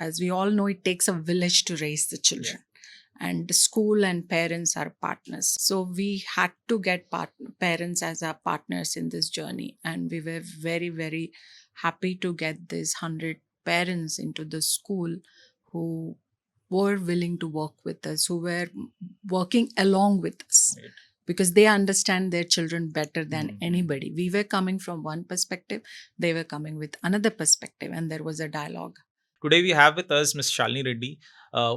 As we all know, it takes a village to raise the children. And the school and parents are partners. So we had to get parents as our partners in this journey. And we were very, very happy to get these 100 parents into the school who were willing to work with us, who were working along with us. Right. Because they understand their children better than anybody. We were coming from one perspective, they were coming with another perspective, and there was a dialogue. Today we have with us Ms. Shalini Reddy,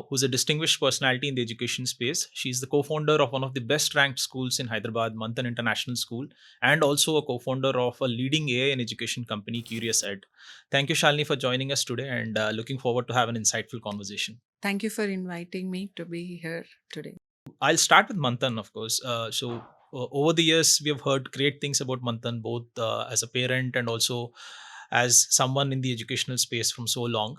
who's a distinguished personality in the education space. She's the co-founder of one of the best ranked schools in Hyderabad, Manthan International School, and also a co-founder of a leading AI and education company, CuriousEd. Thank you, Shalini, for joining us today, and looking forward to have an insightful conversation. Thank you for inviting me to be here today. I'll start with Manthan, of course. Over the years, we have heard great things about Manthan, both as a parent and also as someone in the educational space from so long.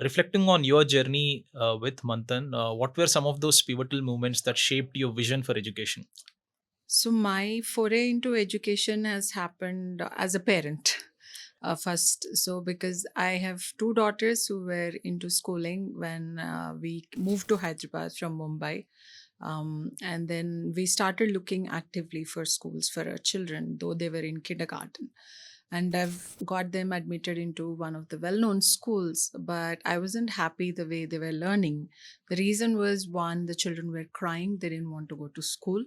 Reflecting on your journey with Manthan, what were some of those pivotal moments that shaped your vision for education? So, my foray into education has happened as a parent. First, so because I have two daughters who were into schooling when we moved to Hyderabad from Mumbai. And then we started looking actively for schools for our children, though they were in kindergarten. And I've got them admitted into one of the well-known schools, but I wasn't happy the way they were learning. The reason was, one, the children were crying, they didn't want to go to school.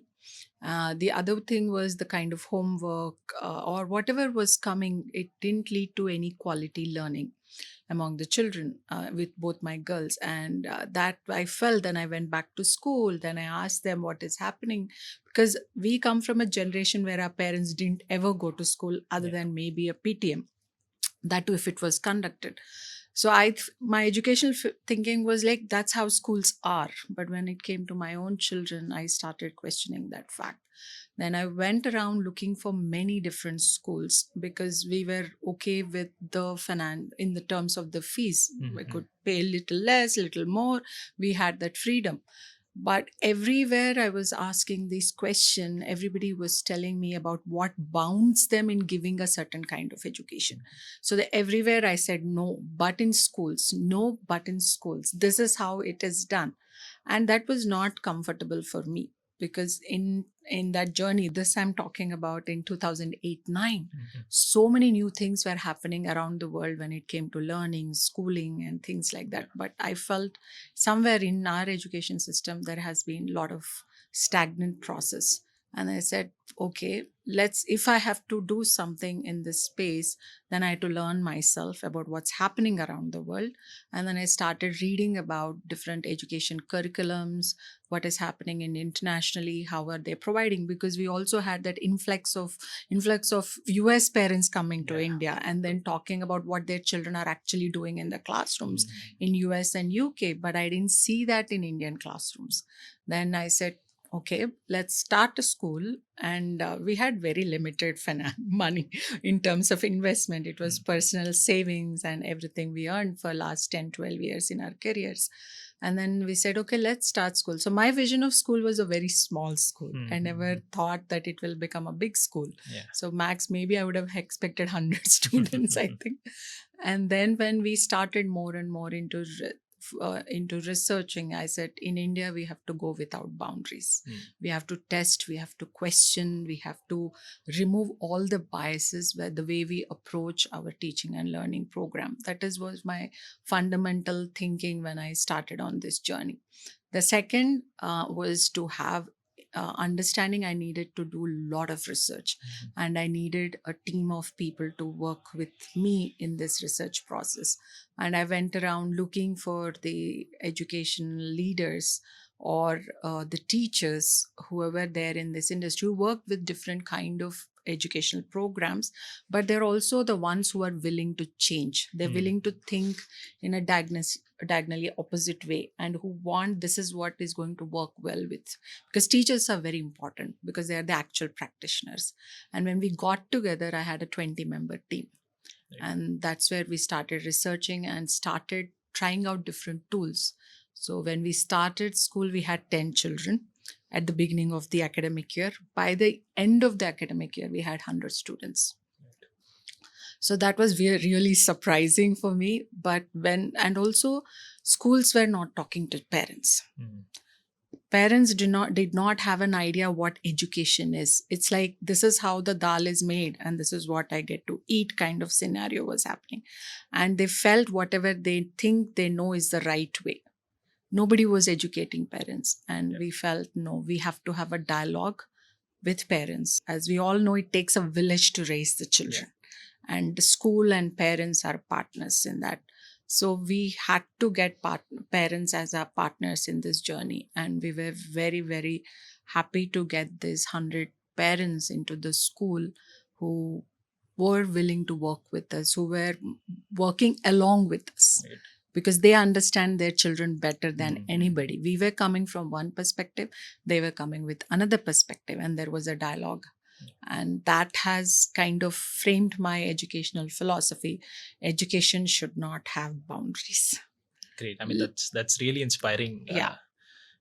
The other thing was the kind of homework or whatever was coming, it didn't lead to any quality learning among the children with both my girls. And that I felt. Then I went back to school. Then I asked them what is happening, because we come from a generation where our parents didn't ever go to school other than maybe a PTM, that too if it was conducted. So my educational thinking was like, that's how schools are. But when it came to my own children, I started questioning that fact. Then I went around looking for many different schools, because we were okay with the finance in the terms of the fees. We could pay a little less, little more. We had that freedom. But everywhere I was asking this question, everybody was telling me about what bounds them in giving a certain kind of education. So that everywhere I said, no, but in schools, no, but in schools. This is how it is done. And that was not comfortable for me, because in that journey, this I'm talking about in 2008-9, so many new things were happening around the world when it came to learning, schooling, and things like that. But I felt somewhere in our education system there has been a lot of stagnant process. And I said, okay, if I have to do something in this space, then I had to learn myself about what's happening around the world. And then I started reading about different education curriculums, what is happening internationally, how are they providing, because we also had that influx of US parents coming to India and then talking about what their children are actually doing in the classrooms in US and UK. But I didn't see that in Indian classrooms. Then I said, okay, let's start a school. And we had very limited money in terms of investment. It was personal savings and everything we earned for last 10, 12 years in our careers. And then we said, okay, let's start school. So my vision of school was a very small school. I never thought that it will become a big school. So max, maybe I would have expected 100 students, I think. And then when we started more and more into researching, I said, in India, we have to go without boundaries. We have to test, we have to question, we have to remove all the biases where the way we approach our teaching and learning program. That was my fundamental thinking when I started on this journey. The second was to have understanding. I needed to do a lot of research, and I needed a team of people to work with me in this research process. And I went around looking for the educational leaders or the teachers who were there in this industry, who work with different kind of educational programs, but they're also the ones who are willing to change. They're willing to think in a diagonally opposite way, and who want, this is what is going to work well with, because teachers are very important because they are the actual practitioners. And when we got together, I had a 20-member team. And that's where we started researching and started trying out different tools. So when we started school, we had 10 children at the beginning of the academic year. By the end of the academic year, we had 100 students. So that was really surprising for me. But and also schools were not talking to parents. Mm. Parents did not have an idea what education is. It's like, this is how the dal is made and this is what I get to eat kind of scenario was happening. And they felt whatever they think they know is the right way. Nobody was educating parents, and Yeah. we felt, no, we have to have a dialogue with parents. As we all know, it takes a village to raise the children, and the school and parents are partners in that. So we had to get parents as our partners in this journey, and we were very, very happy to get these 100 parents into the school who were willing to work with us, who were working along with us, Right. because they understand their children better than Mhm. anybody. We were coming from one perspective, they were coming with another perspective, and there was a dialogue. And that has kind of framed my educational philosophy. Education should not have boundaries. Great. I mean, that's really inspiring Yeah.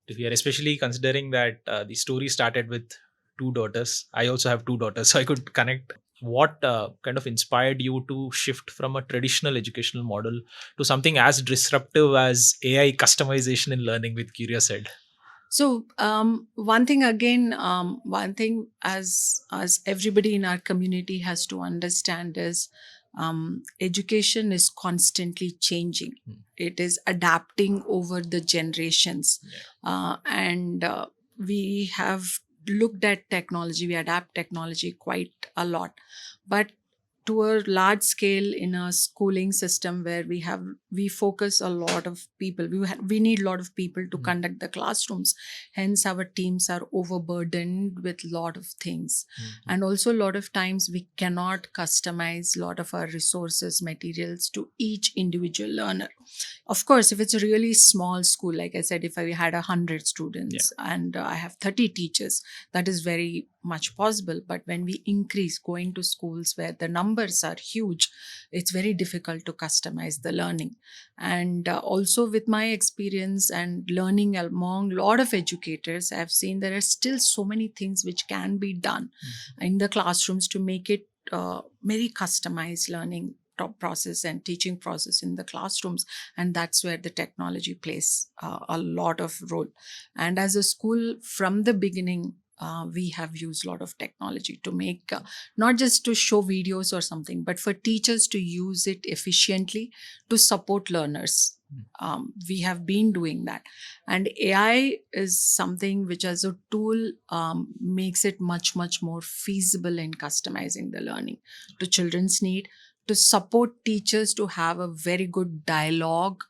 to hear, especially considering that the story started with two daughters. I also have two daughters, so I could connect. What kind of inspired you to shift from a traditional educational model to something as disruptive as AI customization in learning with CuriousEd? So one thing as everybody in our community has to understand is, education is constantly changing. Hmm. It is adapting over the generations, Yeah. and we have looked at technology. We adapt technology quite a lot, but to a large scale in a schooling system where we focus a lot of people, we need a lot of people to conduct the classrooms. Hence our teams are overburdened with a lot of things. And also a lot of times we cannot customize a lot of our resources, materials to each individual learner. Of course, if it's a really small school, like I said, if I had 100 students and I have 30 teachers, that is very much possible. But when we increase going to schools where the numbers are huge, it's very difficult to customize the learning. And also with my experience and learning among a lot of educators, I've seen there are still so many things which can be done in the classrooms to make it very customized learning process and teaching process in the classrooms. And that's where the technology plays a lot of role. And as a school, from the beginning, we have used a lot of technology to make, not just to show videos or something, but for teachers to use it efficiently to support learners. We have been doing that. And AI is something which, as a tool, makes it much, much more feasible in customizing the learning to children's need, to support teachers to have a very good dialogue.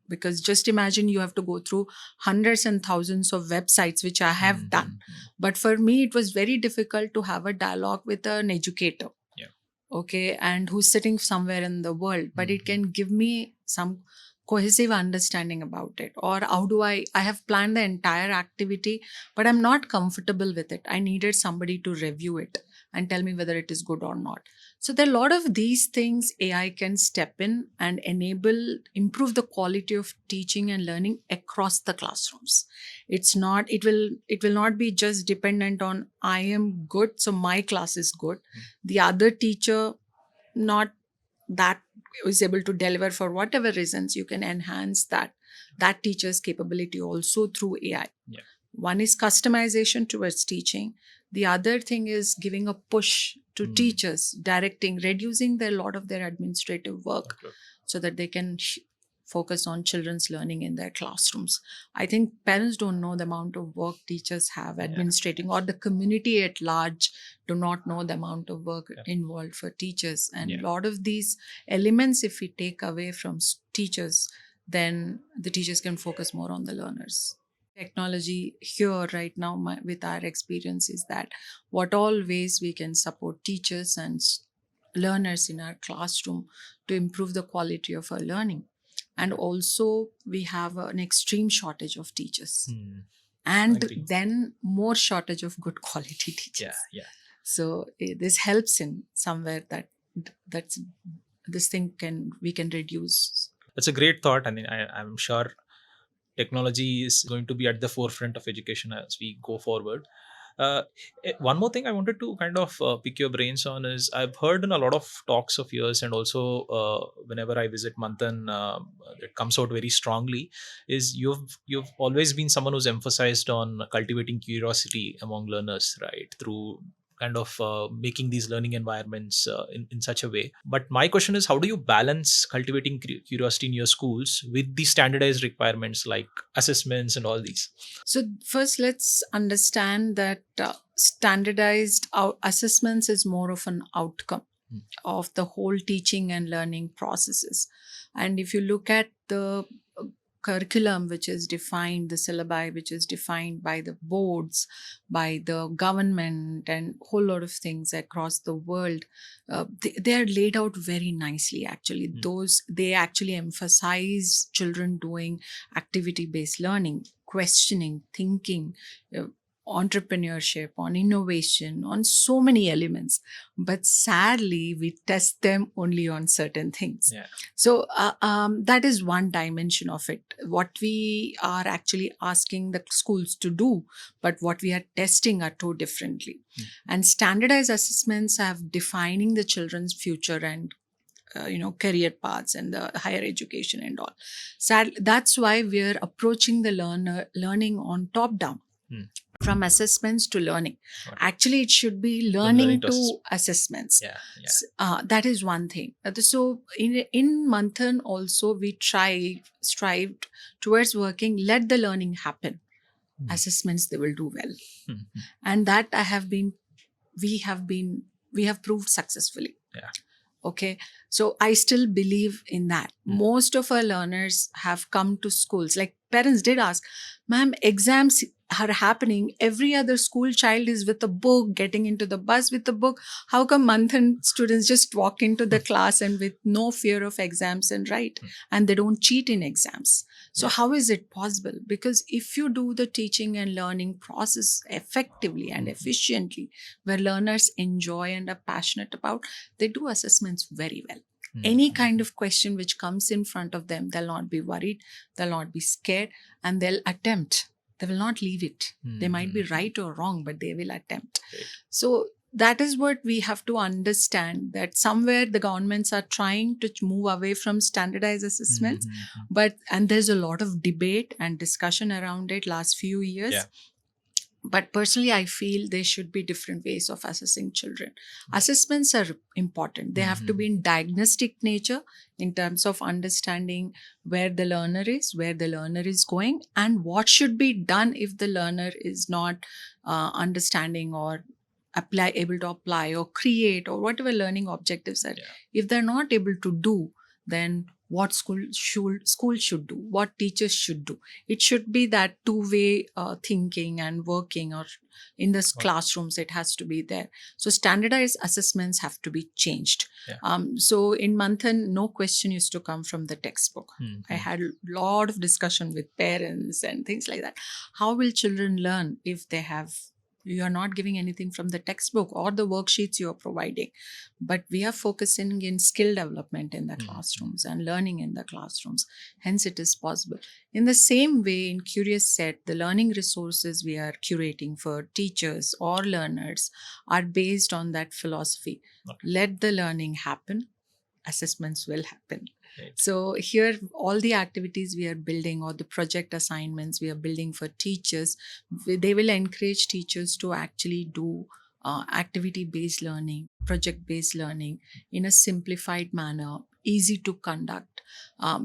Because just imagine, you have to go through hundreds and thousands of websites, which I have done. But for me, it was very difficult to have a dialogue with an educator. Yeah. Okay. And who's sitting somewhere in the world, but it can give me some cohesive understanding about it. Or how do I have planned the entire activity, but I'm not comfortable with it. I needed somebody to review it and tell me whether it is good or not. So there are a lot of these things AI can step in and improve the quality of teaching and learning across the classrooms. It will not be just dependent on, I am good, so my class is good. The other teacher, not that is able to deliver for whatever reasons, you can enhance that teacher's capability also through AI. Yeah. One is customization towards teaching. The other thing is giving a push to teachers, directing, reducing a lot of their administrative work, so that they can focus on children's learning in their classrooms. I think parents don't know the amount of work teachers have administrating, or the community at large do not know the amount of work involved for teachers. And a lot of these elements, if we take away from teachers, then the teachers can focus more on the learners. Technology here right now, with our experience, is that what all ways we can support teachers and learners in our classroom to improve the quality of our learning. And also we have an extreme shortage of teachers, and Agree. then more shortage of good quality teachers. So this helps in somewhere that's this thing we can reduce. That's a great thought. I mean, I'm sure technology is going to be at the forefront of education as we go forward. One more thing I wanted to kind of pick your brains on is I've heard in a lot of talks of yours, and also whenever I visit Manthan, it comes out very strongly. Is you've always been someone who's emphasized on cultivating curiosity among learners, right? Through kind of making these learning environments in such a way. But my question is, how do you balance cultivating curiosity in your schools with the standardized requirements like assessments and all these? So first, let's understand that standardized assessments is more of an outcome Hmm. of the whole teaching and learning processes. And if you look at the curriculum which is defined, the syllabi which is defined by the boards, by the government, and whole lot of things across the world, they are laid out very nicely. Actually, those they actually emphasize children doing activity-based learning, questioning, thinking. Entrepreneurship, on innovation, on so many elements, but sadly we test them only on certain things. Yeah. So that is one dimension of it. What we are actually asking the schools to do, but what we are testing are two differently. And standardized assessments have defining the children's future and career paths and the higher education and all. That's why we are approaching the learning on top down. From assessments to learning. Okay. Actually, it should be From learning to assessments. Yeah. That is one thing. So in Manthan also we strived towards working, let the learning happen. Assessments, they will do well. And that we have proved successfully. Yeah. Okay. So I still believe in that. Most of our learners have come to schools. Like parents did ask, ma'am, exams are happening. Every other school child is with a book, getting into the bus with a book. How come Manthan students just walk into the class and with no fear of exams and write? And they don't cheat in exams. So how is it possible? Because if you do the teaching and learning process effectively and efficiently, where learners enjoy and are passionate about, they do assessments very well. Any kind of question which comes in front of them, they'll not be worried, they'll not be scared, and they'll attempt. They will not leave it. They might be right or wrong, but they will attempt. Right. So that is what we have to understand, that somewhere the governments are trying to move away from standardized assessments, and there's a lot of debate and discussion around it last few years. Yeah. But personally, I feel there should be different ways of assessing children. Assessments are important. They have to be in diagnostic nature in terms of understanding where the learner is going, and what should be done if the learner is not understanding or able to apply or create or whatever learning objectives are. If they're not able to do, then what school should do, what teachers should do. It should be that two-way thinking and working, or in the classrooms it has to be there. So standardized assessments have to be changed. So in Manthan, no question used to come from the textbook. I had a lot of discussion with parents and things like that. How will children learn if you are not giving anything from the textbook or the worksheets you are providing? But we are focusing in skill development in the classrooms and learning in the classrooms. Hence, it is possible. In the same way, in CuriousEd, the learning resources we are curating for teachers or learners are based on that philosophy. Let the learning happen, assessments will happen. Right. So here, all the activities we are building or the project assignments we are building for teachers, they will encourage teachers to actually do activity-based learning, project-based learning in a simplified manner, easy to conduct.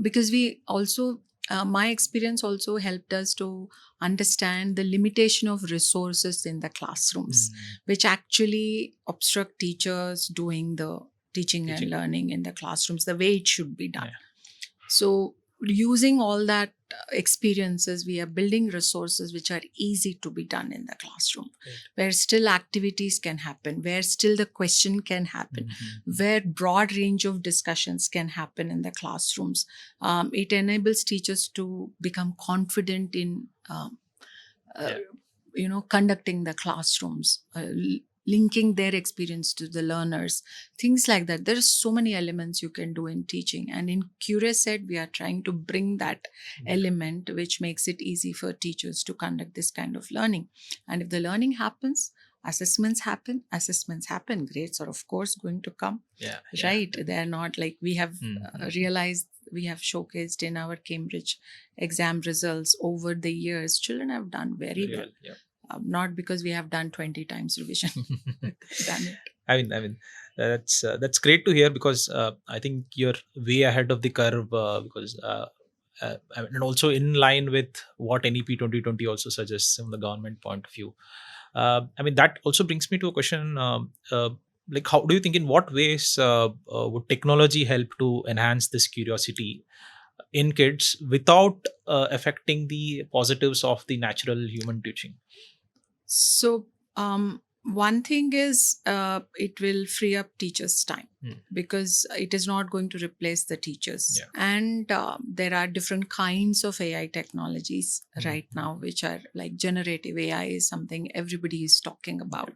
Because we also, my experience also helped us to understand the limitation of resources in the classrooms, which actually obstruct teachers doing the teaching and learning in the classrooms the way it should be done. So using all that experiences, we are building resources which are easy to be done in the classroom, where still activities can happen, where still the question can happen, where broad range of discussions can happen in the classrooms. It enables teachers to become confident in conducting the classrooms, linking their experience to the learners, things like that. There are so many elements you can do in teaching, and in CuriousEd we are trying to bring that element, which makes it easy for teachers to conduct this kind of learning. And if the learning happens, assessments happen, grades are of course going to come. Right, they are not like we have realized, we have showcased in our Cambridge exam results over the years, children have done very well. Not because we have done 20 times revision. Done it. I mean, that's great to hear, because I think you're way ahead of the curve, because and also in line with what NEP 2020 also suggests from the government point of view. I mean, that also brings me to a question. Like, how do you think, in what ways would technology help to enhance this curiosity in kids without affecting the positives of the natural human teaching? So, one thing is it will free up teachers' time because it is not going to replace the teachers. And there are different kinds of AI technologies right now, which are like generative AI is something everybody is talking about.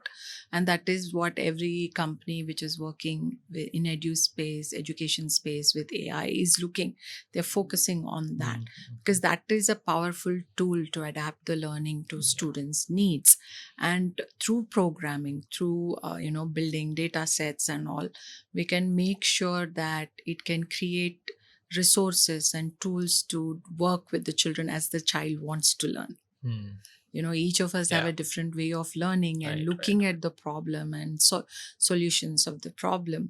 And that is what every company which is working in education space with AI is looking. They're focusing on that because that is a powerful tool to adapt the learning to students' needs. And through programming, through building data sets and all, we can make sure that it can create resources and tools to work with the children as the child wants to learn. Each of us have a different way of learning and looking at the problem and solutions of the problem.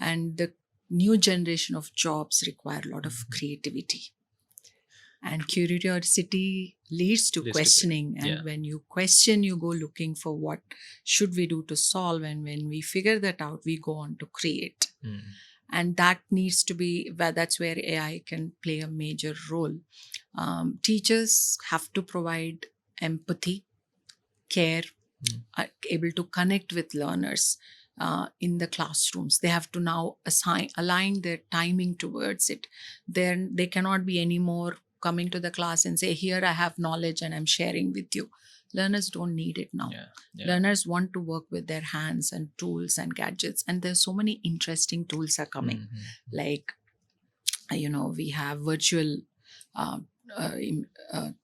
And the new generation of jobs require a lot of creativity. And curiosity leads to questioning. And when you question, you go looking for what should we do to solve. And when we figure that out, we go on to create. And that needs to be, that's where AI can play a major role. Teachers have to provide empathy, care, are able to connect with learners in the classrooms. They have to now align their timing towards it. Then they cannot be any more coming to the class and say, here I have knowledge and I'm sharing with you. Learners don't need it now. Learners want to work with their hands and tools and gadgets. And there's so many interesting tools are coming. Like, we have virtual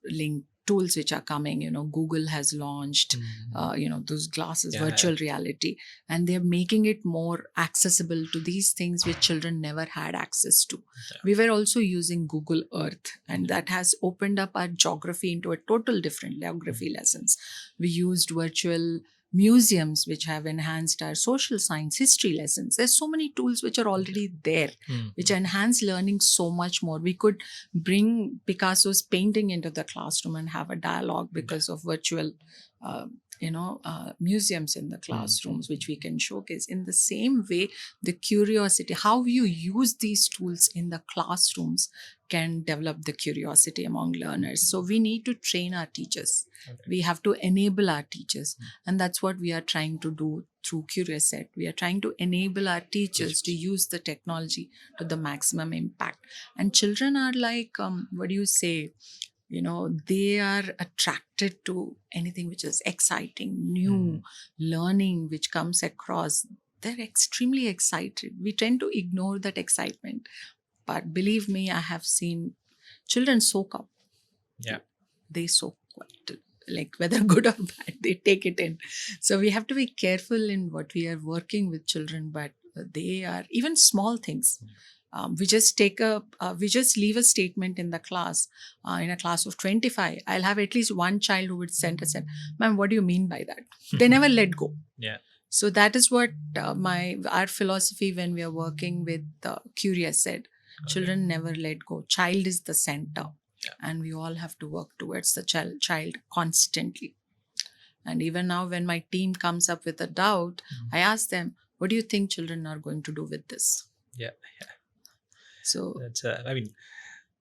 link tools which are coming. Google has launched those glasses, virtual reality, and they're making it more accessible to these things which children never had access to. We were also using Google Earth, and that has opened up our geography into a total different geography lessons. We used virtual museums which have enhanced our social science history lessons. There's so many tools which are already there which enhance learning so much more. We could bring Picasso's painting into the classroom and have a dialogue because of virtual museums in the classrooms which we can showcase. In the same way, the curiosity, how you use these tools in the classrooms can develop the curiosity among learners. So we need to train our teachers. We have to enable our teachers. And that's what we are trying to do through CuriousEd. We are trying to enable our teachers to use the technology to the maximum impact. And children are like, they are attracted to anything which is exciting, new, learning, which comes across. They're extremely excited. We tend to ignore that excitement. But believe me, I have seen children soak up. They soak quite, like whether good or bad, they take it in. So we have to be careful in what we are working with children, but they are even small things. We just leave a statement in the class, in a class of 25. I'll have at least one child who would send us, "Ma'am, what do you mean by that?" They never let go. So that is what our philosophy when we are working with CuriousEd. Children never let go. Child is the center. And we all have to work towards the child constantly. And even now when my team comes up with a doubt, I ask them, what do you think children are going to do with this? So that's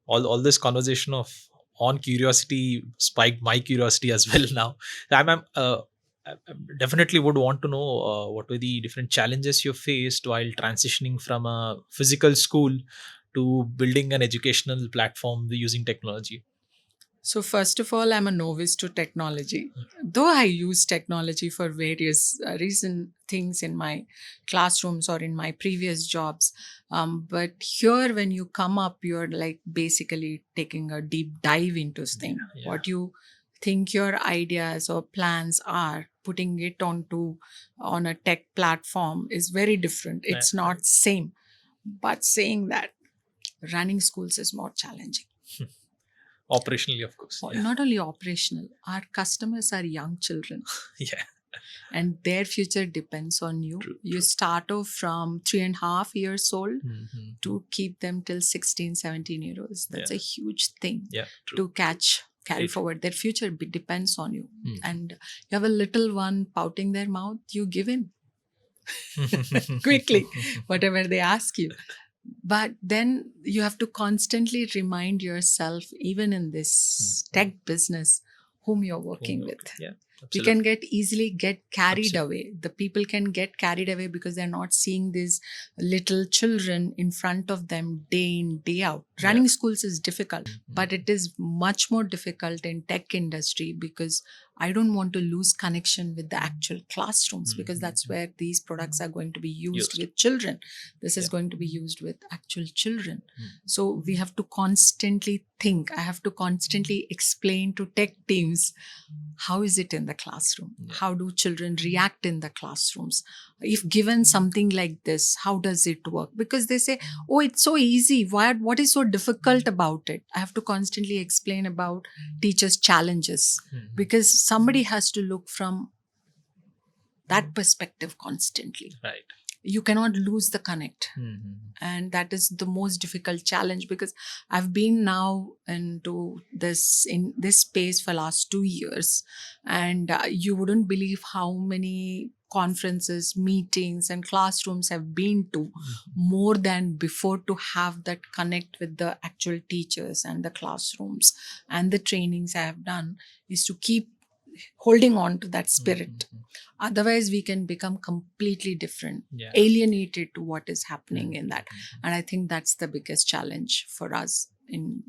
all this conversation on curiosity spiked my curiosity as well now. I definitely would want to know what were the different challenges you faced while transitioning from a physical school to building an educational platform using technology. So, first of all, I'm a novice to technology. Though I use technology for various reason things in my classrooms or in my previous jobs, but here when you come up, you're like basically taking a deep dive into this thing. Yeah. What you think your ideas or plans are, putting it on a tech platform is very different. It's Right. not same. But saying that, running schools is more challenging. Operationally, of course. Yeah. Not only operational, our customers are young children Yeah. and their future depends on you. True, You true. start off from 3.5 years old Mhm. to keep them till 16, 17 years. That's Yeah. a huge thing Yeah. True. to carry Right. forward. Their future depends on you. Mhm. And you have a little one pouting their mouth, you give in quickly, whatever they ask you. But then you have to constantly remind yourself, even in this tech business, whom you're working with. Yeah. We Absolutely. can easily get carried Absolutely. away. The people can get carried away because they're not seeing these little children in front of them day in, day out. Yeah. Running schools is difficult, Mhm. but it is much more difficult in tech industry because I don't want to lose connection with the actual classrooms because that's Mhm. where these products are going to be used Used. with children. This is Yeah. going to be used with actual children. Mhm. So we have to constantly think. I have to constantly explain to tech teams, how is it in the classroom? Yeah. How do children react in the classrooms? If given something like this, how does it work? Because they say, oh, it's so easy. What is so difficult about it? I have to constantly explain about teachers' challenges Mhm. because somebody has to look from that perspective constantly. Right. You cannot lose the connect. Mhm. And that is the most difficult challenge because I've been now into in this space for last 2 years, and you wouldn't believe how many conferences, meetings, and classrooms I've been to more than before to have that connect with the actual teachers and the classrooms and the trainings I have done is to keep holding on to that spirit. Mhm. Otherwise, we can become completely different, Yeah. alienated to what is happening in that. Mhm. And I think that's the biggest challenge for us in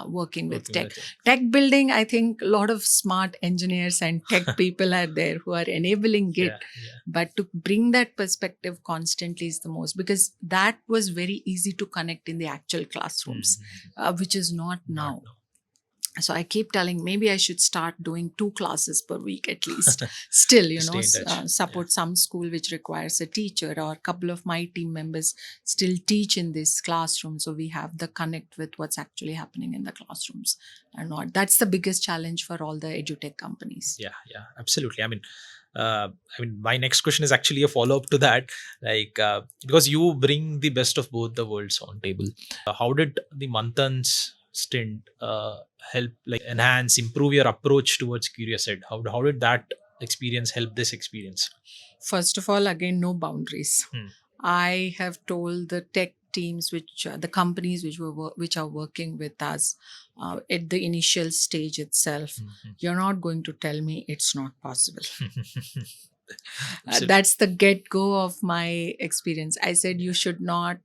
working with Working tech. with it. Tech building, I think a lot of smart engineers and tech people are there who are enabling it. Yeah. Yeah. But to bring that perspective constantly is the most, because that was very easy to connect in the actual classrooms, Mhm. which is not now. Not now. So I keep telling maybe I should start doing 2 classes per week at least. Still, To stay in touch. support some school which requires a teacher, or a couple of my team members still teach in this classroom. So we have the connect with what's actually happening in the classrooms and not. That's the biggest challenge for all the edutech companies. Yeah. Yeah. Absolutely. My next question is actually a follow up to that. Because you bring the best of both the worlds on table. How did the Manthan's stint help, like, enhance, improve your approach towards CuriousEd? How did that experience help this experience? First of all, again, no boundaries. Hmm. I have told the tech teams, which the companies which are working with us at the initial stage itself, you're not going to tell me it's not possible. Absolutely. That's the get go of my experience. I said, you should not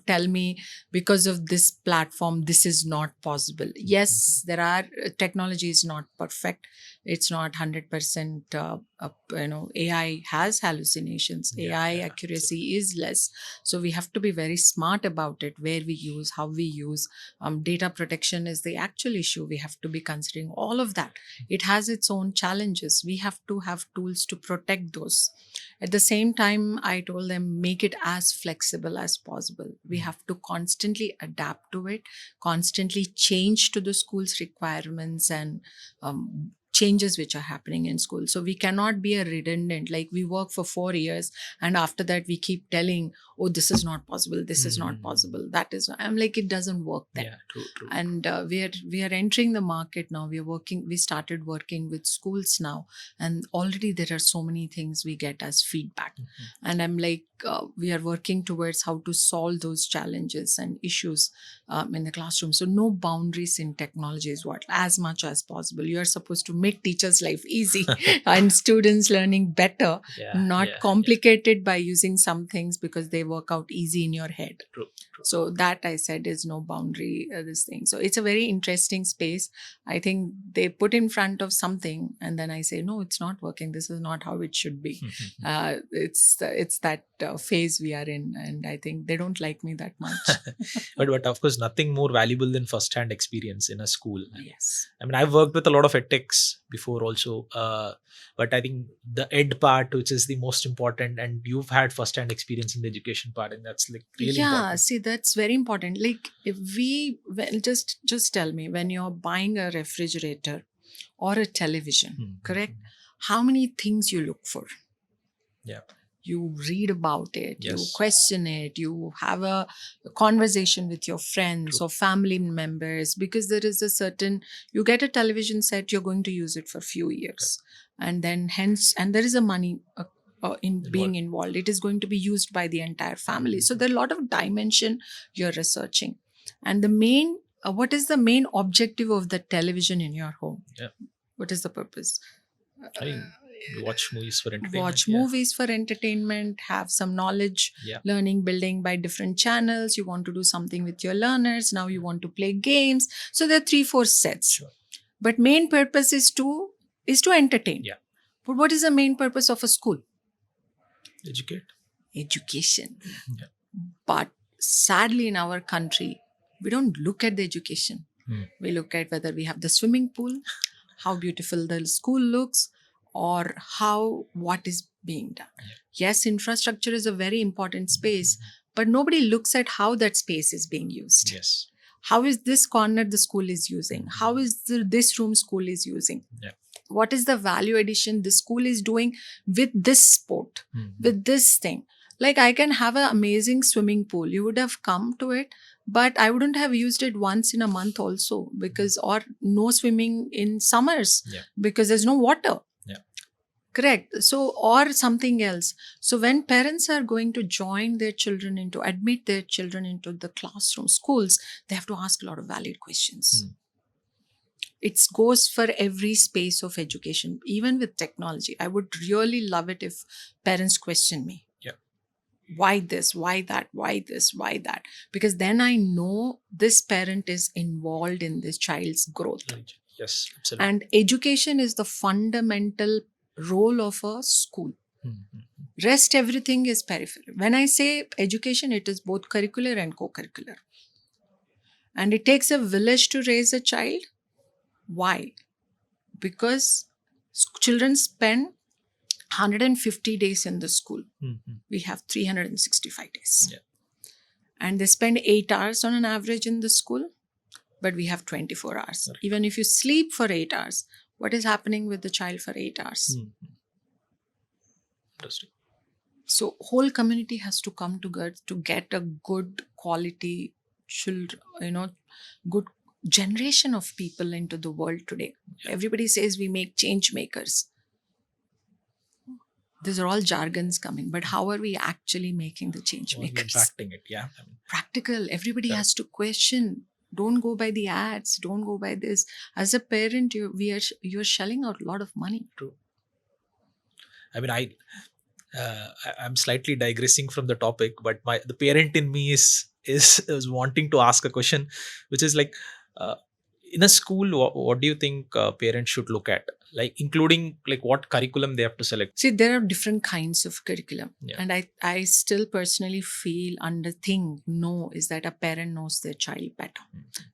tell me because of this platform this is not possible. Yes, there are technology is not perfect. It's not 100% AI has hallucinations. Yeah, AI yeah, accuracy is less, so we have to be very smart about it, where we use, how we use. Data protection is the actual issue. We have to be considering all of that. It has its own challenges. We have to have tools to protect those. At the same time, I told them, make it as flexible as possible. We have to constantly adapt to it, constantly change to the school's requirements and changes which are happening in school. So we cannot be a redundant, like we work for 4 years and after that we keep telling, oh, this is not possible, this is not possible, that is, I'm like, it doesn't work then. Yeah, true. And we are entering the market now. We started working with schools now, and already there are so many things we get as feedback. And I'm like, we are working towards how to solve those challenges and issues in the classroom. So no boundaries in technology is what, as much as possible. You are supposed to make teachers' life easy and students learning better, not complicated by using some things because they work out easy in your head. True. So that I said is no boundary, this thing. So it's a very interesting space. I think they put in front of something and then I say, no, it's not working. This is not how it should be. It's that phase we are in, and I think they don't like me that much. But of course, nothing more valuable than first-hand experience in a school. Yes. I mean, I've worked with a lot of EdTechs before also, but I think the ed part, which is the most important, and you've had first-hand experience in the education part, and that's like really important. See, that's very important. Like if just tell me, when you're buying a refrigerator or a television, correct? How many things you look for? Yeah. You read about it, Yes. you question it, you have a conversation with your friends or family members, because there is a certain, you get a television set, you're going to use it for a few years. And then and there is a money in being involved. It is going to be used by the entire family. So there are a lot of dimension you're researching. And the main, what is the main objective of the television in your home? Yeah. What is the purpose? I mean, watch movies for entertainment. Watch movies for entertainment, have some knowledge, learning, building by different channels. You want to do something with your learners. Now you want to play games. So there are 3-4 sets. Sure. But main purpose is to entertain. Yeah. But what is the main purpose of a school? Education. Yeah. But sadly, in our country, we don't look at the education. We look at whether we have the swimming pool, how beautiful the school looks, or what is being done. Yes, infrastructure is a very important space, but nobody looks at how that space is being used. Yes. How is this corner the school is using? How is this room school is using? Yeah. What is the value addition the school is doing with this sport, with this thing? Like I can have an amazing swimming pool. You would have come to it, but I wouldn't have used it once in a month also, because, or no swimming in summers because there's no water. Correct. So, or something else. So when parents are going to admit their children into the classroom, schools, they have to ask a lot of valid questions. It goes for every space of education, even with technology. I would really love it if parents question me. Why this? Why that? Why this? Why that? Because then I know this parent is involved in this child's growth. Yes, absolutely. And education is the fundamental role of a school. Rest, everything is peripheral. When I say education, it is both curricular and co-curricular. And it takes a village to raise a child. Why? Because children spend 150 days in the school. We have 365 days. And they spend 8 hours on an average in the school, but we have 24 hours. Even if you sleep for 8 hours, what is happening with the child for 8 hours? Interesting. So whole community has to come together to get a good quality good generation of people into the world today. Everybody says we make change makers. These are all jargons coming, but how are we actually making the change makers? Impacting it, Practical. Everybody has to question. Don't go by the ads. Don't go by this. As a parent, you're shelling out a lot of money. True. I mean, I'm slightly digressing from the topic, but the parent in me is wanting to ask a question, which is like, in a school, what do you think parents should look at? Like, including like what curriculum they have to select? See, there are different kinds of curriculum. And I still personally feel is that a parent knows their child better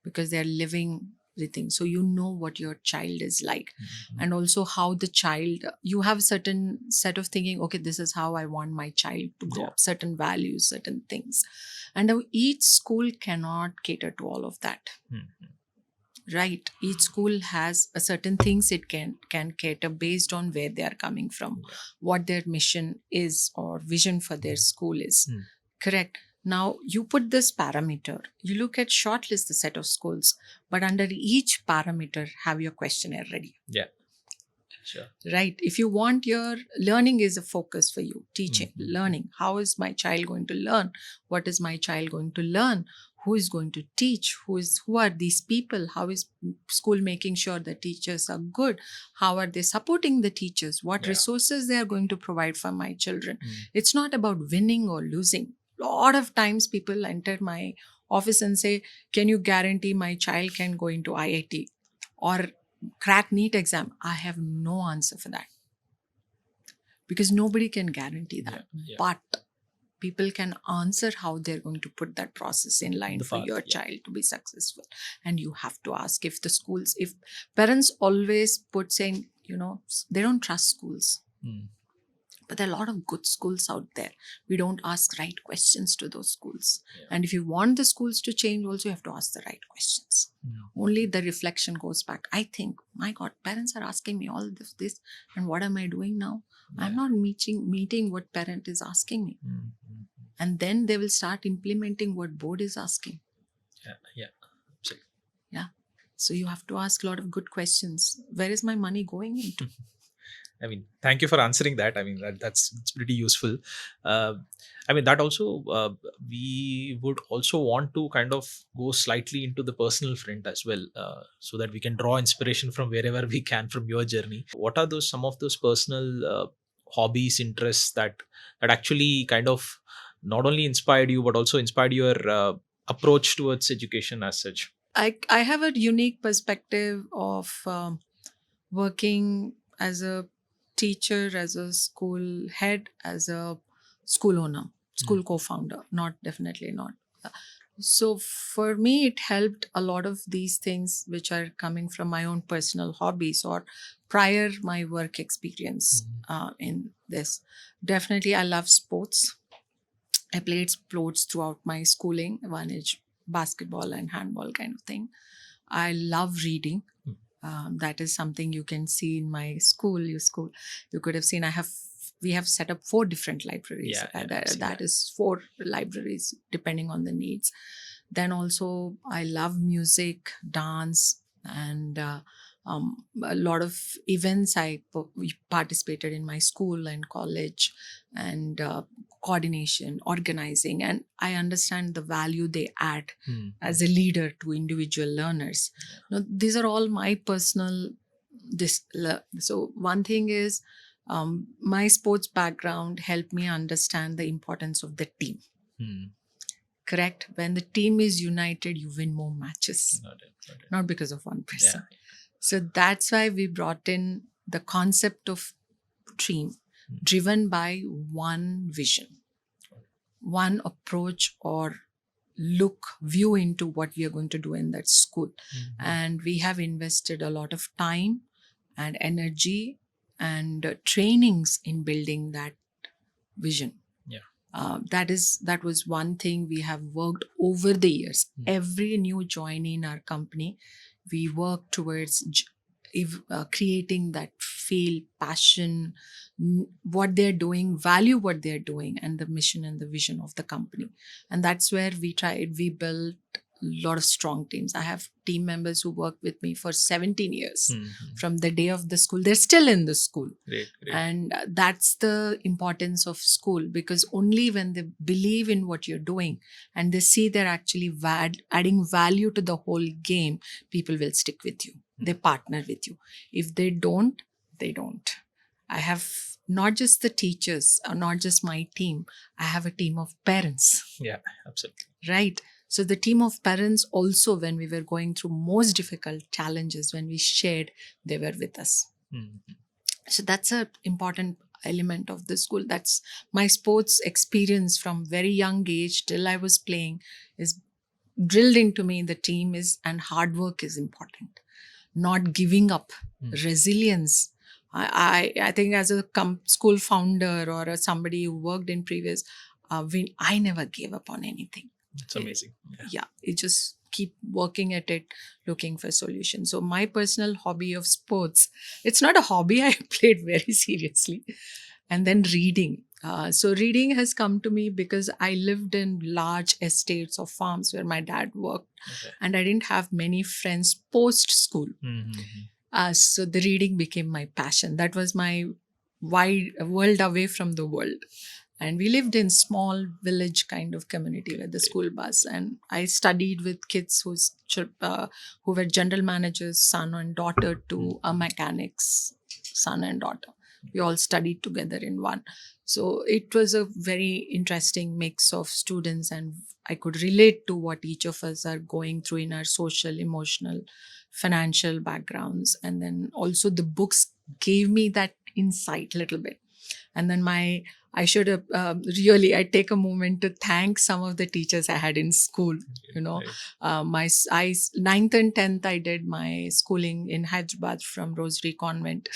because they're living the thing. So you know what your child is like. And also how the child, you have certain set of thinking, okay, this is how I want my child to grow up, certain values, certain things. And now each school cannot cater to all of that. Right. Each school has a certain things it can cater based on where they are coming from, what their mission is or vision for their school is. Correct. Now you put this parameter, you look at shortlist the set of schools, but under each parameter have your questionnaire ready. Sure. Right? If you want your learning is a focus for you, teaching, learning. How is my child going to learn? What is my child going to learn? Who is going to teach? Who are these people? How is school making sure the teachers are good? How are they supporting the teachers? What resources they are going to provide for my children? It's not about winning or losing. A lot of times people enter my office and say, can you guarantee my child can go into IIT or crack NEET exam? I have no answer for that, because nobody can guarantee that. But people can answer how they're going to put that process in line for your child to be successful. And you have to ask if the schools, if parents always put saying, they don't trust schools. But there are a lot of good schools out there. We don't ask right questions to those schools. And if you want the schools to change, also you have to ask the right questions. Only the reflection goes back. I think, my God, parents are asking me all this, and what am I doing now? I'm not meeting what parent is asking me. And then they will start implementing what board is asking. Yeah. So you have to ask a lot of good questions. Where is my money going into? I mean, thank you for answering that. I mean, that's pretty useful. I mean, that also, we would also want to kind of go slightly into the personal front as well, so that we can draw inspiration from wherever we can from your journey. What are some of those personal hobbies, interests that actually kind of not only inspired you, but also inspired your approach towards education as such? I have a unique perspective of working as a teacher, as a school head, as a school owner, school co-founder. Definitely not. So for me, it helped a lot of these things which are coming from my own personal hobbies or prior my work experience in this. Definitely, I love sports. I played sports throughout my schooling, one is basketball and handball kind of thing. I love reading. That is something you can see in my school. You could have seen. We have set up 4 different libraries. That is 4 libraries depending on the needs. Then also I love music, dance, and a lot of events I participated in my school and college, and coordination, organizing, and I understand the value they add as a leader to individual learners. These are all my personal so one thing is my sports background helped me understand the importance of the team. Correct? When the team is united, you win more matches. Not because of one person. So that's why we brought in the concept of team driven by one vision, one approach or view into what we are going to do in that school. And we have invested a lot of time and energy and trainings in building that vision. That was one thing we have worked over the years. Every new joinee in our company, we work towards creating that feel, passion, what they're doing, value what they're doing, and the mission and the vision of the company. And that's where we built a lot of strong teams. I have team members who work with me for 17 years. From the day of the school. They're still in the school. Great. And that's the importance of school, because only when they believe in what you're doing and they see they're actually adding value to the whole game, people will stick with you. They partner with you. If they don't, they don't. I have not just the teachers or not just my team. I have a team of parents. Yeah, absolutely. Right. So the team of parents also, when we were going through most difficult challenges, when we shared, they were with us. So that's an important element of the school. That's my sports experience from very young age till I was playing is drilled into me. The team is, and hard work is important. Not giving up, resilience. I think as a school founder or somebody who worked in previous, I never gave up on anything. It's amazing. Yeah, it just keep working at it, looking for solutions. So my personal hobby of sports, it's not a hobby. I played very seriously. And then reading. So reading has come to me because I lived in large estates or farms where my dad worked. And I didn't have many friends post school. So the reading became my passion. That was my wide world away from the world. And we lived in small village kind of community with the Great. school bus. And I studied with kids who were general managers, son and daughter, to a mechanic's son and daughter. We all studied together in one. So it was a very interesting mix of students, and I could relate to what each of us are going through in our social, emotional, financial backgrounds. And then also the books gave me that insight a little bit. And then I should have I take a moment to thank some of the teachers I had in school. Right. Ninth and 10th, I did my schooling in Hyderabad from Rosary Convent,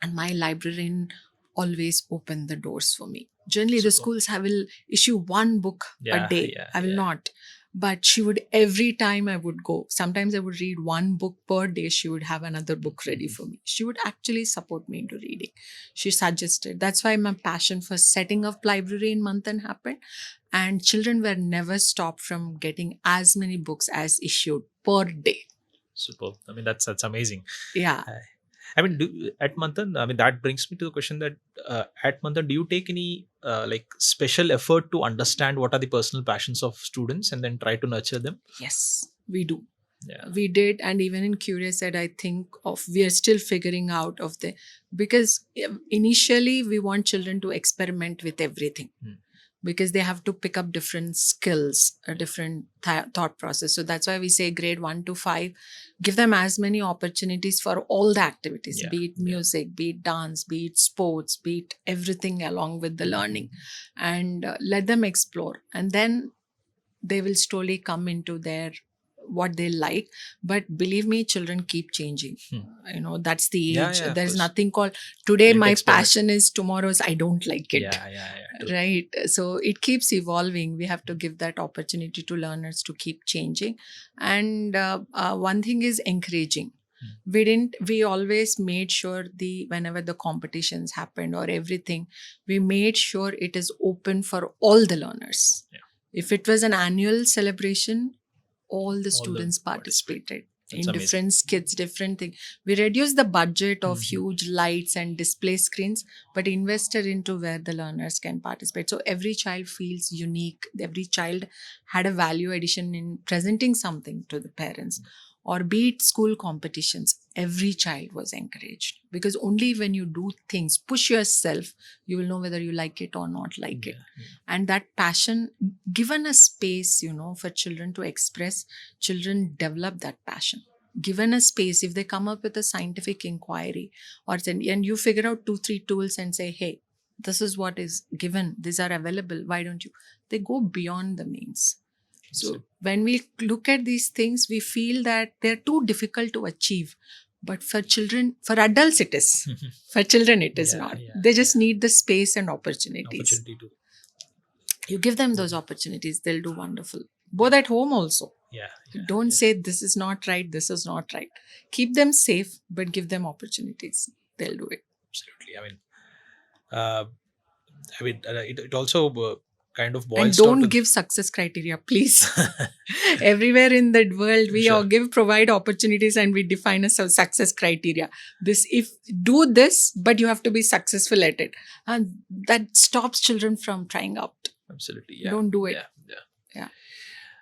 and my librarian always opened the doors for me. Generally, the Super. schools will issue one book a Yeah, day. yeah, I will yeah. not. But she would, every time I would go, sometimes I would read one book per day, she would have another book ready for me. She would actually support me into reading. She suggested. That's why my passion for setting up library in Manthan happened. And children were never stopped from getting as many books as issued per day. Super. I mean, that's amazing. Yeah. I mean, at Manthan, I mean, that brings me to the question that at Manthan, do you take any like special effort to understand what are the personal passions of students and then try to nurture them? Yes, we do. Yeah. We did. And even in CuriousEd, I think we are still figuring out because initially we want children to experiment with everything. Because they have to pick up different skills, a different thought process. So that's why we say grade 1 to 5, give them as many opportunities for all the activities, Yeah, be it music, be it dance, be it sports, be it everything along with the learning, and let them explore. And then they will slowly come into what they like. But believe me, children keep changing. That's the age. Yeah, of There's course. nothing called today Let my experiment. passion is tomorrow's I don't like it. Yeah. True. Right. So it keeps evolving. We have to give that opportunity to learners to keep changing. And one thing is encouraging. We always made sure whenever the competitions happened or everything, we made sure it is open for all the learners. Yeah. If it was an annual celebration, all the All students them participate. participated That's in amazing. different skits, different things. We reduced the budget of huge lights and display screens, but invested into where the learners can participate. So every child feels unique. Every child had a value addition in presenting something to the parents. Or be it school competitions, every child was encouraged. Because only when you do things, push yourself, you will know whether you like it or not like it. And that passion, given a space, for children to express, children develop that passion. Given a space, if they come up with a scientific inquiry and you figure out 2-3 tools and say, hey, this is what is given, these are available, why don't you? They go beyond the means. So when we look at these things, we feel that they're too difficult to achieve. But for adults, it is. For children, it is not. They just need the space and opportunities. Opportunity to. You give them those opportunities, they'll do wonderful. Both at home also. Don't say this is not right, this is not right. Keep them safe, but give them opportunities. They'll do it. Absolutely. It also kind of boils And down don't to give success criteria, please. Everywhere in the world, we all provide opportunities and we define a success criteria. If do this, but you have to be successful at it. And that stops children from trying out. Absolutely. Yeah. Don't do it. Yeah.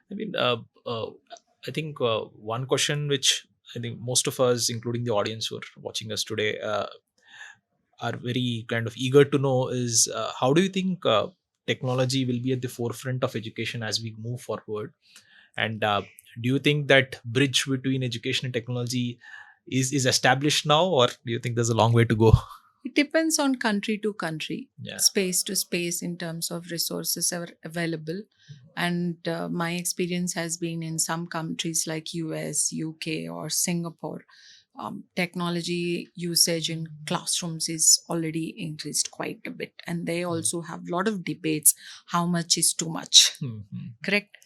I mean, I think one question which I think most of us, including the audience who are watching us today, are very kind of eager to know is how do you think technology will be at the forefront of education as we move forward? And do you think that bridge between education and technology is established now, or do you think there's a long way to go? It depends on country to country, space to space in terms of resources are available. And my experience has been in some countries like US, UK or Singapore, technology usage in classrooms is already increased quite a bit. And they also have a lot of debates, how much is too much, correct?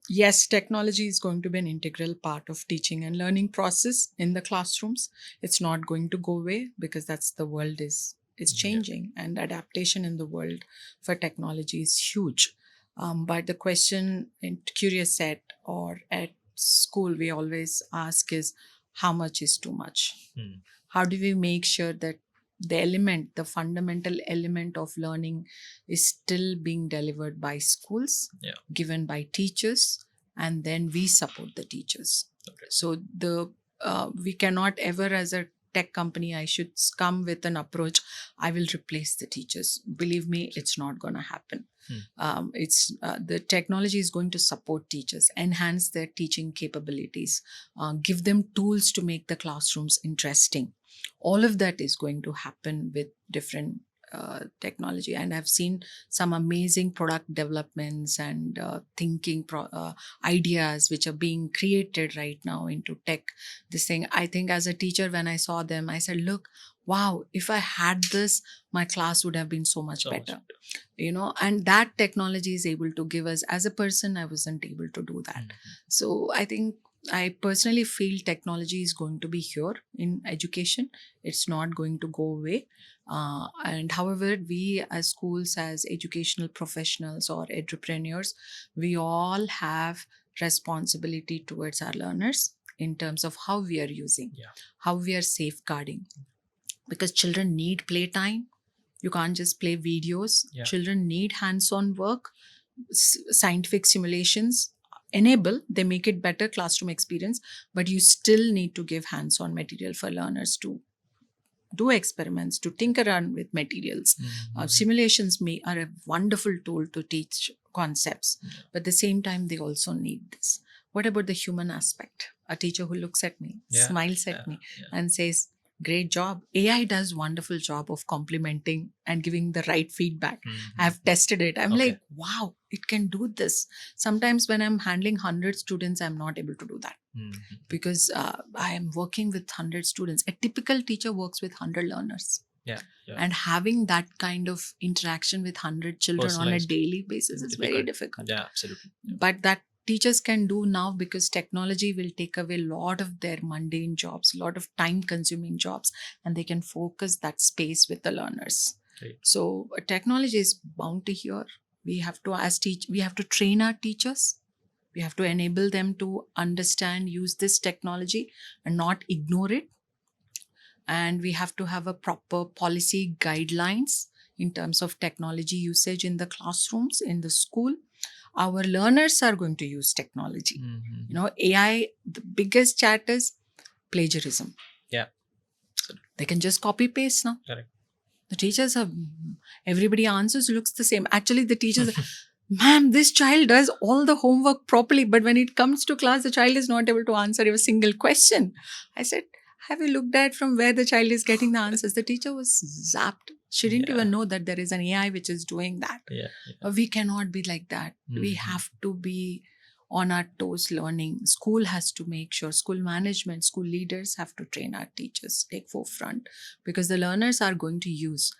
Yes, technology is going to be an integral part of teaching and learning process in the classrooms. It's not going to go away because that's the world is changing, and adaptation in the world for technology is huge. But the question in CuriousEd or at school we always ask is, how much is too much? Hmm. How do we make sure that the fundamental element of learning is still being delivered by schools, Yeah. given by teachers, and then we support the teachers. Okay. So we cannot ever, as a tech company, I should come with an approach, I will replace the teachers. Believe me, it's not going to happen. It's the technology is going to support teachers, enhance their teaching capabilities, give them tools to make the classrooms interesting. All of that is going to happen with different technology, and I've seen some amazing product developments and ideas which are being created right now into tech. This thing, I think, as a teacher, when I saw them, I said, look, wow, if I had this, my class would have been so much better. And that technology is able to give us. As a person, I wasn't able to do that. So I personally feel technology is going to be here in education. It's not going to go away. And however, we as schools, as educational professionals or entrepreneurs, we all have responsibility towards our learners in terms of how we are using, how we are safeguarding. Because children need playtime. You can't just play videos. Children need hands-on work, scientific simulations they make it better classroom experience, but you still need to give hands-on material for learners to do experiments, to tinker around with materials. Simulations are a wonderful tool to teach concepts, but at the same time, they also need this. What about the human aspect? A teacher who looks at me, smiles at me, and says, great job. AI does wonderful job of complimenting and giving the right feedback. I've tested it. I'm like, wow, it can do this. Sometimes when I'm handling 100 students, I'm not able to do that. Because I am working with 100 students. A typical teacher works with 100 learners. And having that kind of interaction with 100 children on a daily basis is very difficult. Yeah, absolutely. But that teachers can do now, because technology will take away a lot of their mundane jobs, a lot of time consuming jobs, and they can focus that space with the learners. Right. So technology is bound to here. We have to train our teachers. We have to enable them to understand, use this technology and not ignore it. And we have to have a proper policy guidelines in terms of technology usage in the classrooms, in the school. Our learners are going to use technology. AI, the biggest chat is plagiarism. Yeah. They can just copy paste now. Correct. The teachers have, everybody answers looks the same. Actually, the teachers, ma'am, this child does all the homework properly, but when it comes to class, the child is not able to answer a single question. I said, have you looked at from where the child is getting the answers? The teacher was zapped. She didn't even know that there is an AI which is doing that. We cannot be like that. We have to be on our toes learning. School has to make sure, school management, school leaders have to train our teachers, take forefront, because the learners are going to use.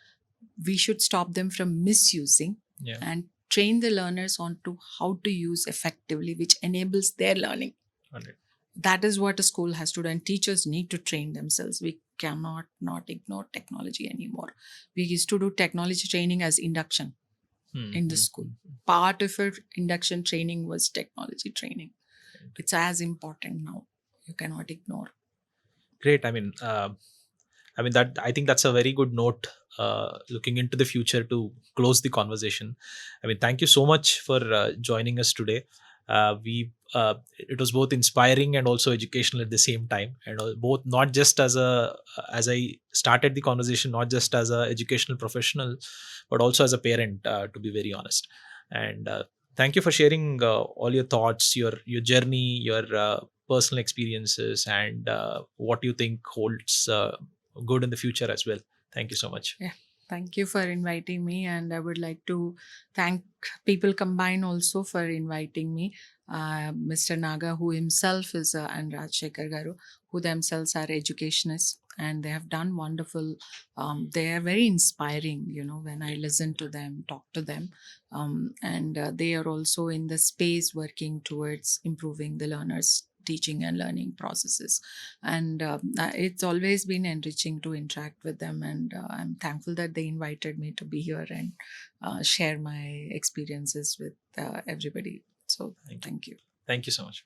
We should stop them from misusing and train the learners on to how to use effectively, which enables their learning. That is what a school has to do, and teachers need to train themselves. We cannot not ignore technology anymore. We used to do technology training as induction in the school. Part of our induction training was technology training. It's as important now. You cannot ignore. Great. I mean, that I think that's a very good note. Looking into the future to close the conversation. I mean, thank you so much for joining us today. It was both inspiring and also educational at the same time, and both not just as I started the conversation, not just as a educational professional, but also as a parent, to be very honest. And thank you for sharing all your thoughts, your journey, your personal experiences, and what you think holds good in the future as well. Thank you so much. Yeah. Thank you for inviting me, and I would like to thank People Combine also for inviting me. Mr. Naga, who himself is and Rajshekhar Garu, who themselves are educationists, and they have done wonderful. They are very inspiring, when I listen to them, talk to them, and they are also in the space working towards improving the learners' teaching and learning processes. And it's always been enriching to interact with them, and I'm thankful that they invited me to be here and share my experiences with everybody. So thank you. Thank you so much.